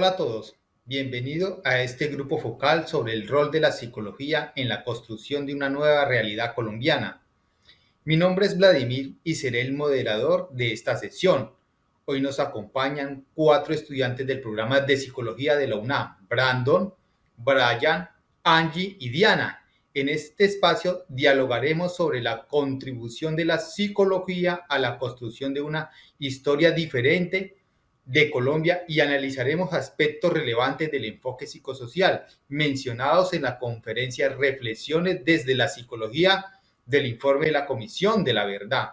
Hola a todos, bienvenido a este grupo focal sobre el rol de la psicología en la construcción de una nueva realidad colombiana. Mi nombre es Vladimir y seré el moderador de esta sesión. Hoy nos acompañan 4 estudiantes del programa de psicología de la UNAM: Brandon, Brian, Angie y Diana. En este espacio dialogaremos sobre la contribución de la psicología a la construcción de una historia diferente de Colombia y analizaremos aspectos relevantes del enfoque psicosocial mencionados en la conferencia Reflexiones desde la psicología del informe de la Comisión de la Verdad.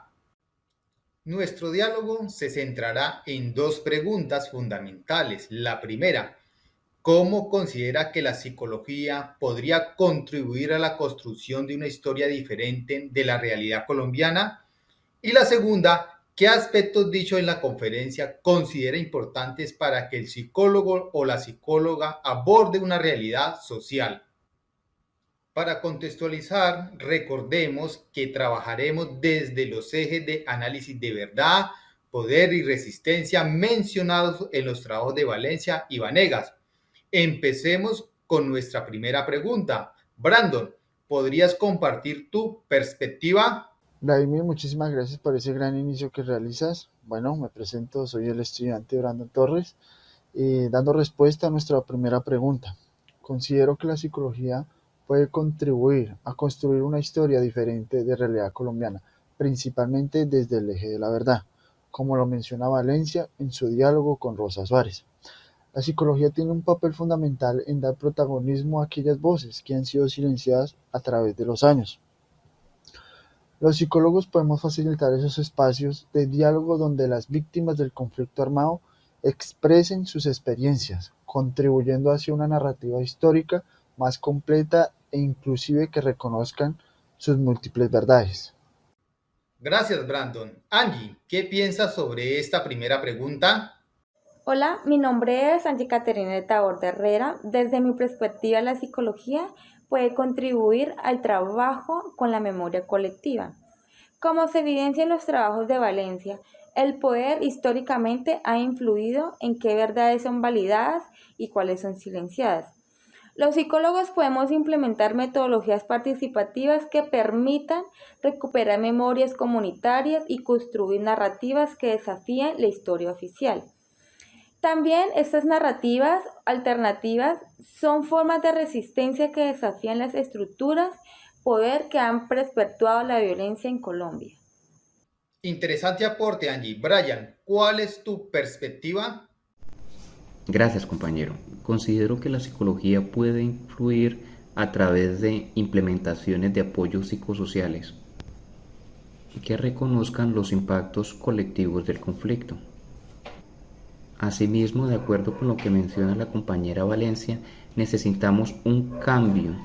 Nuestro diálogo se centrará en 2 preguntas fundamentales. La primera: ¿cómo considera que la psicología podría contribuir a la construcción de una historia diferente de la realidad colombiana? Y la segunda: ¿qué aspectos dichos en la conferencia considera importantes para que el psicólogo o la psicóloga aborde una realidad social? Para contextualizar, recordemos que trabajaremos desde los ejes de análisis de verdad, poder y resistencia mencionados en los trabajos de Valencia y Vanegas. Empecemos con nuestra primera pregunta. Brandon, ¿podrías compartir tu perspectiva? Vladimir, muchísimas gracias por ese gran inicio que realizas. Bueno, me presento, soy el estudiante Brandon Torres, dando respuesta a nuestra primera pregunta. Considero que la psicología puede contribuir a construir una historia diferente de realidad colombiana, principalmente desde el eje de la verdad, como lo menciona Valencia en su diálogo con Rosa Suárez. La psicología tiene un papel fundamental en dar protagonismo a aquellas voces que han sido silenciadas a través de los años. Los psicólogos podemos facilitar esos espacios de diálogo donde las víctimas del conflicto armado expresen sus experiencias, contribuyendo hacia una narrativa histórica más completa e inclusive que reconozcan sus múltiples verdades. Gracias, Brandon. Angie, ¿qué piensas sobre esta primera pregunta? Hola, mi nombre es Angie Caterina de Tabor de Herrera. Desde mi perspectiva, la psicología puede contribuir al trabajo con la memoria colectiva. Como se evidencia en los trabajos de Valencia, el poder históricamente ha influido en qué verdades son validadas y cuáles son silenciadas. Los psicólogos podemos implementar metodologías participativas que permitan recuperar memorias comunitarias y construir narrativas que desafíen la historia oficial. También estas narrativas alternativas son formas de resistencia que desafían las estructuras poder que han perpetuado la violencia en Colombia. Interesante aporte, Angie. Brian, ¿cuál es tu perspectiva? Gracias, compañero. Considero que la psicología puede influir a través de implementaciones de apoyos psicosociales que reconozcan los impactos colectivos del conflicto. Asimismo, de acuerdo con lo que menciona la compañera Valencia, necesitamos un cambio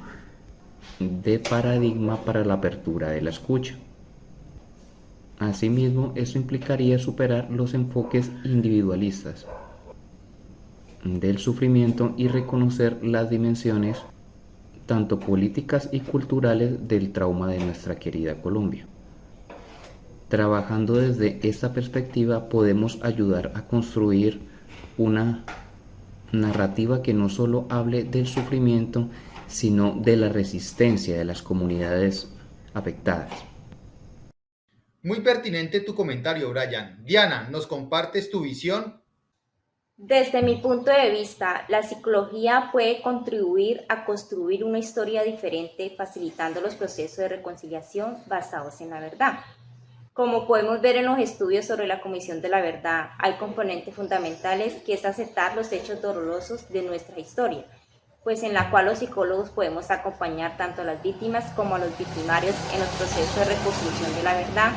de paradigma para la apertura de la escucha. Asimismo, eso implicaría superar los enfoques individualistas del sufrimiento y reconocer las dimensiones tanto políticas y culturales del trauma de nuestra querida Colombia. Trabajando desde esta perspectiva podemos ayudar a construir una narrativa que no solo hable del sufrimiento, sino de la resistencia de las comunidades afectadas. Muy pertinente tu comentario, Brian. Diana, ¿nos compartes tu visión? Desde mi punto de vista, la psicología puede contribuir a construir una historia diferente, facilitando los procesos de reconciliación basados en la verdad. Como podemos ver en los estudios sobre la Comisión de la Verdad, hay componentes fundamentales que es aceptar los hechos dolorosos de nuestra historia, pues en la cual los psicólogos podemos acompañar tanto a las víctimas como a los victimarios en los procesos de reconstrucción de la verdad,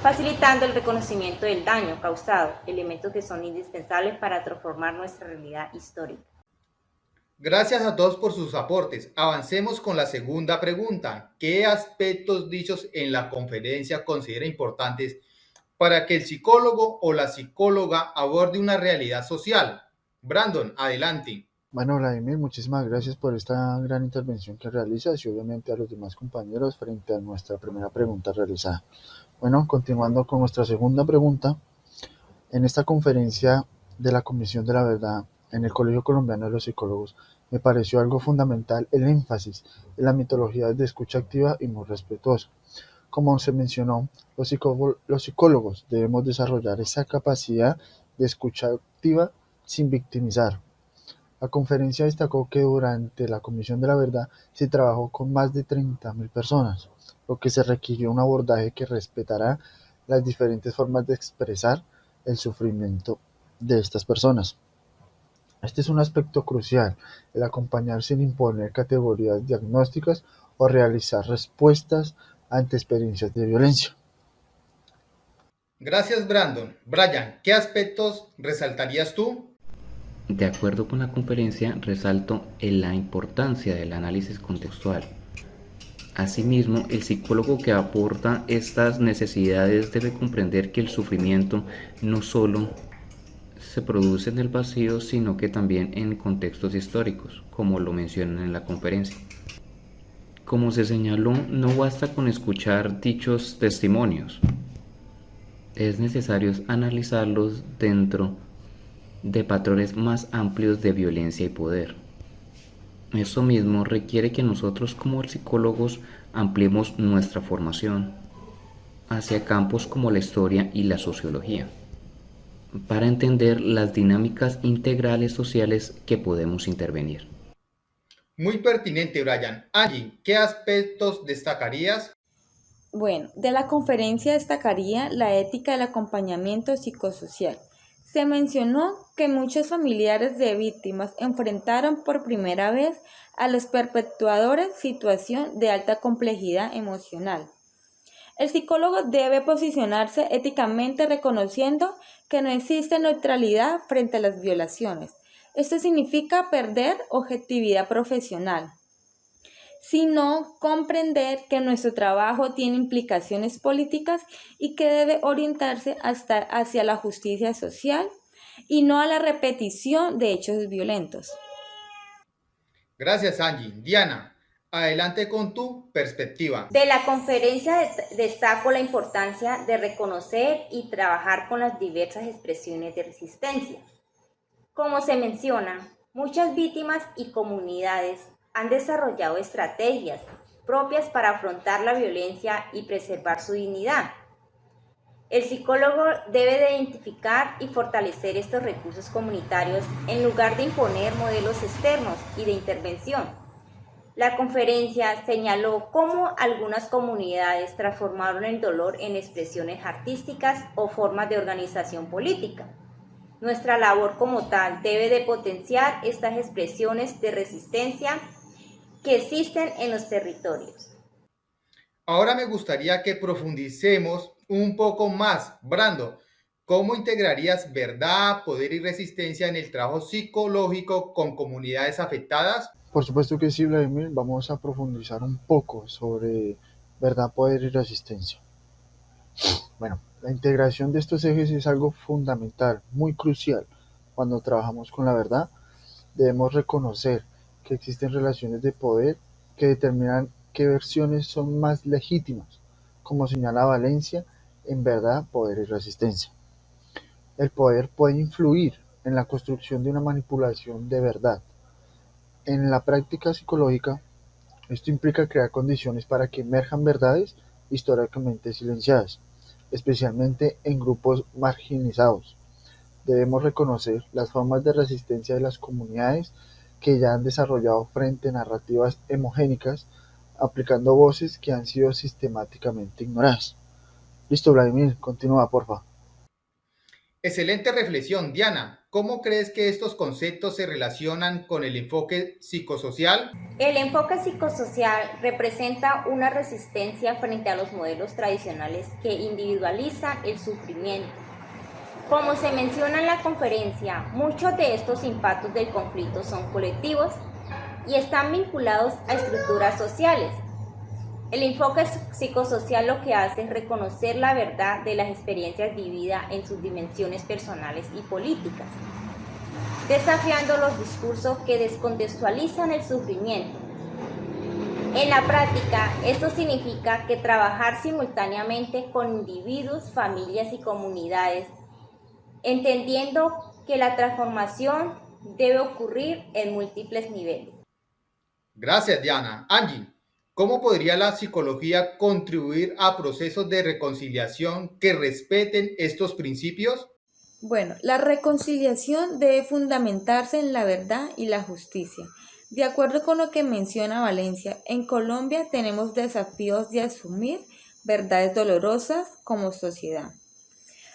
facilitando el reconocimiento del daño causado, elementos que son indispensables para transformar nuestra realidad histórica. Gracias a todos por sus aportes. Avancemos con la segunda pregunta. ¿Qué aspectos dichos en la conferencia considera importantes para que el psicólogo o la psicóloga aborde una realidad social? Brandon, adelante. Bueno, Vladimir, muchísimas gracias por esta gran intervención que realizas y obviamente a los demás compañeros frente a nuestra primera pregunta realizada. Bueno, continuando con nuestra segunda pregunta, en esta conferencia de la Comisión de la Verdad, en el Colegio Colombiano de los Psicólogos, me pareció algo fundamental el énfasis en la metodología de escucha activa y muy respetuosa. Como se mencionó, los psicólogos debemos desarrollar esa capacidad de escucha activa sin victimizar. La conferencia destacó que durante la Comisión de la Verdad se trabajó con más de 30.000 personas, lo que se requirió un abordaje que respetará las diferentes formas de expresar el sufrimiento de estas personas. Este es un aspecto crucial, el acompañar sin imponer categorías diagnósticas o realizar respuestas ante experiencias de violencia. Gracias, Brandon. Brian, ¿qué aspectos resaltarías tú? De acuerdo con la conferencia, resalto la importancia del análisis contextual. Asimismo, el psicólogo que aporta estas necesidades debe comprender que el sufrimiento no solo se produce en el vacío, sino que también en contextos históricos, como lo mencionan en la conferencia. Como se señaló, no basta con escuchar dichos testimonios. Es necesario analizarlos dentro de patrones más amplios de violencia y poder. Eso mismo requiere que nosotros como psicólogos ampliemos nuestra formación hacia campos como la historia y la sociología, para entender las dinámicas integrales sociales que podemos intervenir. Muy pertinente, Brian. Angie, ¿qué aspectos destacarías? Bueno, de la conferencia destacaría la ética del acompañamiento psicosocial. Se mencionó que muchos familiares de víctimas enfrentaron por primera vez a los perpetuadores situación de alta complejidad emocional. El psicólogo debe posicionarse éticamente reconociendo que no existe neutralidad frente a las violaciones. Esto significa perder objetividad profesional, sino comprender que nuestro trabajo tiene implicaciones políticas y que debe orientarse hacia la justicia social y no a la repetición de hechos violentos. Gracias, Angie. Diana, adelante con tu perspectiva. De la conferencia destaco la importancia de reconocer y trabajar con las diversas expresiones de resistencia. Como se menciona, muchas víctimas y comunidades han desarrollado estrategias propias para afrontar la violencia y preservar su dignidad. El psicólogo debe de identificar y fortalecer estos recursos comunitarios en lugar de imponer modelos externos y de intervención. La conferencia señaló cómo algunas comunidades transformaron el dolor en expresiones artísticas o formas de organización política. Nuestra labor como tal debe de potenciar estas expresiones de resistencia que existen en los territorios. Ahora me gustaría que profundicemos un poco más. Brando, ¿cómo integrarías verdad, poder y resistencia en el trabajo psicológico con comunidades afectadas? Por supuesto que sí, Vladimir, vamos a profundizar un poco sobre verdad, poder y resistencia. Bueno, la integración de estos ejes es algo fundamental, muy crucial. Cuando trabajamos con la verdad, debemos reconocer que existen relaciones de poder que determinan qué versiones son más legítimas, como señala Valencia en verdad, poder y resistencia. El poder puede influir en la construcción de una manipulación de verdad. En la práctica psicológica, esto implica crear condiciones para que emerjan verdades históricamente silenciadas, especialmente en grupos marginalizados. Debemos reconocer las formas de resistencia de las comunidades que ya han desarrollado frente a narrativas homogénicas, aplicando voces que han sido sistemáticamente ignoradas. Listo, Vladimir, continúa, porfa. Excelente reflexión, Diana. ¿Cómo crees que estos conceptos se relacionan con el enfoque psicosocial? El enfoque psicosocial representa una resistencia frente a los modelos tradicionales que individualizan el sufrimiento. Como se menciona en la conferencia, muchos de estos impactos del conflicto son colectivos y están vinculados a estructuras sociales. El enfoque psicosocial lo que hace es reconocer la verdad de las experiencias vividas en sus dimensiones personales y políticas, desafiando los discursos que descontextualizan el sufrimiento. En la práctica, esto significa que trabajar simultáneamente con individuos, familias y comunidades, entendiendo que la transformación Debe ocurrir en múltiples niveles. Gracias, Diana. Angie, ¿cómo podría la psicología contribuir a procesos de reconciliación que respeten estos principios? Bueno, la reconciliación debe fundamentarse en la verdad y la justicia. De acuerdo con lo que menciona Valencia, en Colombia tenemos desafíos de asumir verdades dolorosas como sociedad.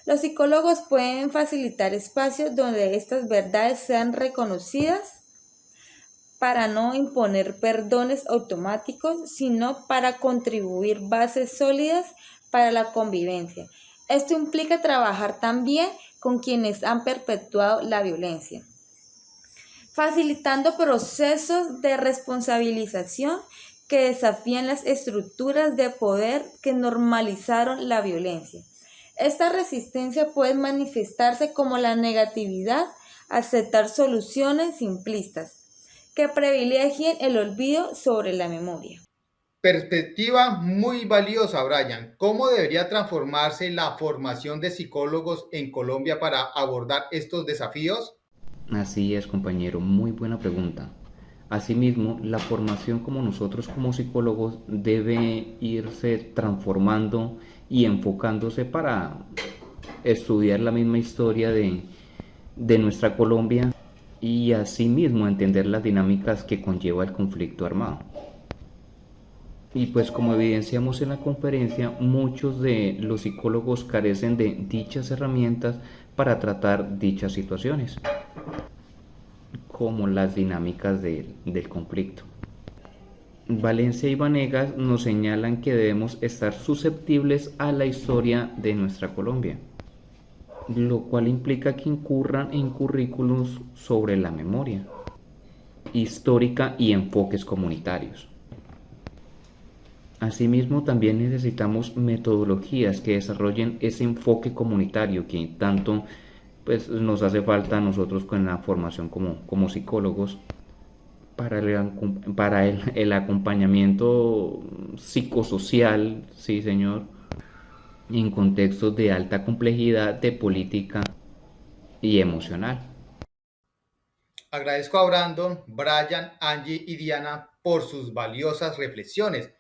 Los psicólogos pueden facilitar espacios donde estas verdades sean reconocidas para no imponer perdones automáticos, sino para contribuir bases sólidas para la convivencia. Esto implica trabajar también con quienes han perpetuado la violencia, facilitando procesos de responsabilización que desafían las estructuras de poder que normalizaron la violencia. Esta resistencia puede manifestarse como la negatividad a aceptar soluciones simplistas que privilegien el olvido sobre la memoria. Perspectiva muy valiosa, Brian. ¿Cómo debería transformarse la formación de psicólogos en Colombia para abordar estos desafíos? Así es, compañero, muy buena pregunta. Asimismo, la formación como nosotros como psicólogos debe irse transformando y enfocándose para estudiar la misma historia de nuestra Colombia y asimismo entender las dinámicas que conlleva el conflicto armado. Y pues como evidenciamos en la conferencia, muchos de los psicólogos carecen de dichas herramientas para tratar dichas situaciones, como las dinámicas del conflicto. Valencia y Vanegas nos señalan que debemos estar susceptibles a la historia de nuestra Colombia, lo cual implica que incurran en currículos sobre la memoria histórica y enfoques comunitarios. Asimismo, también necesitamos metodologías que desarrollen ese enfoque comunitario que tanto pues, nos hace falta a nosotros con la formación como psicólogos para el acompañamiento psicosocial, sí señor, en contextos de alta complejidad de política y emocional. Agradezco a Brandon, Brian, Angie y Diana por sus valiosas reflexiones.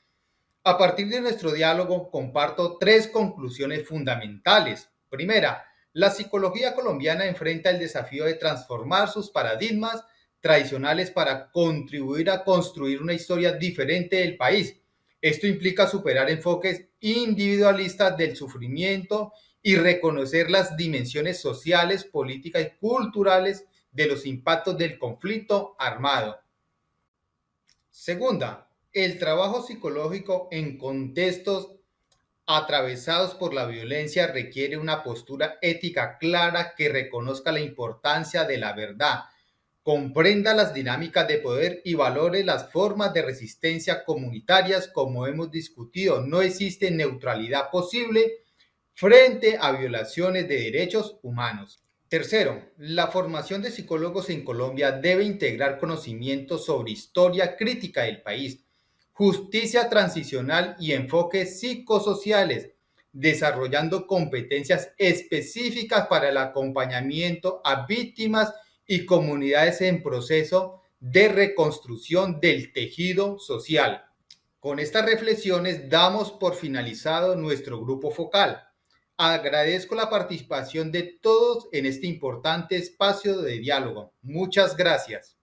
A partir de nuestro diálogo comparto tres conclusiones fundamentales. Primera, la psicología colombiana enfrenta el desafío de transformar sus paradigmas tradicionales para contribuir a construir una historia diferente del país. Esto implica superar enfoques individualistas del sufrimiento y reconocer las dimensiones sociales, políticas y culturales de los impactos del conflicto armado. Segunda, el trabajo psicológico en contextos atravesados por la violencia requiere una postura ética clara que reconozca la importancia de la verdad, comprenda las dinámicas de poder y valore las formas de resistencia comunitarias como hemos discutido. No existe neutralidad posible frente a violaciones de derechos humanos. Tercero, la formación de psicólogos en Colombia debe integrar conocimientos sobre historia crítica del país, justicia transicional y enfoques psicosociales, desarrollando competencias específicas para el acompañamiento a víctimas y comunidades en proceso de reconstrucción del tejido social. Con estas reflexiones damos por finalizado nuestro grupo focal. Agradezco la participación de todos en este importante espacio de diálogo. Muchas gracias.